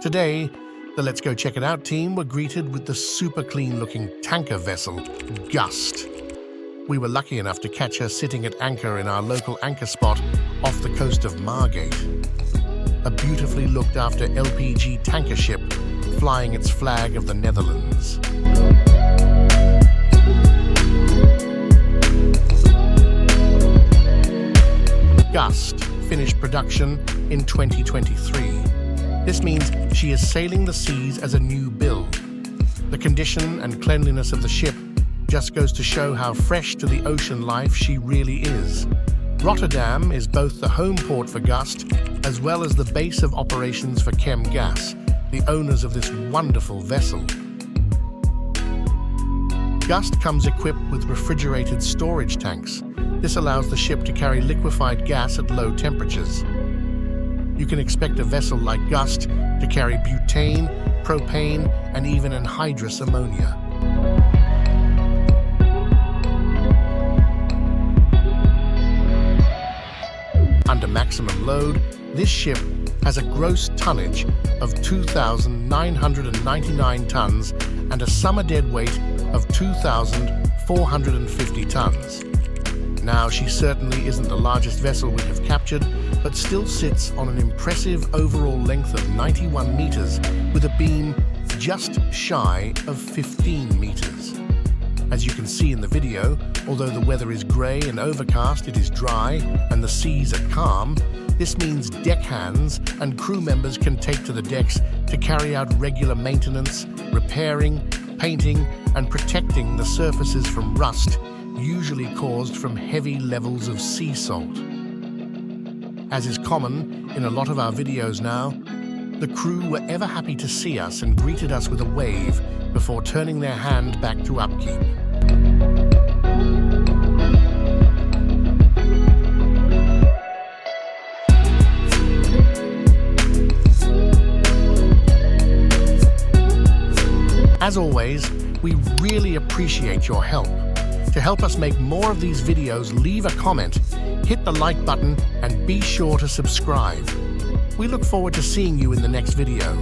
Today, the Let's Go Check It Out team were greeted with the super clean-looking tanker vessel, Gust. We were lucky enough to catch her sitting at anchor in our local anchor spot off the coast of Margate. A beautifully looked-after LPG tanker ship flying its flag of the Netherlands. Gust finished production in 2023. This means she is sailing the seas as a new build. The condition and cleanliness of the ship just goes to show how fresh to the ocean life she really is. Rotterdam is both the home port for Gust as well as the base of operations for Chem Gas, the owners of this wonderful vessel. Gust comes equipped with refrigerated storage tanks. This allows the ship to carry liquefied gas at low temperatures. You can expect a vessel like Gust to carry butane, propane, and even anhydrous ammonia. Under maximum load, this ship has a gross tonnage of 2,999 tons and a summer dead weight of 2,450 tons. Now, she certainly isn't the largest vessel we have captured, but still sits on an impressive overall length of 91 meters with a beam just shy of 15 meters. As you can see in the video, although the weather is grey and overcast, it is dry and the seas are calm. This means deckhands and crew members can take to the decks to carry out regular maintenance, repairing, painting, and protecting the surfaces from rust, usually caused from heavy levels of sea salt. As is common in a lot of our videos now, the crew were ever happy to see us and greeted us with a wave before turning their hand back to upkeep. As always, we really appreciate your help. To help us make more of these videos, leave a comment, hit the like button, and be sure to subscribe. We look forward to seeing you in the next video.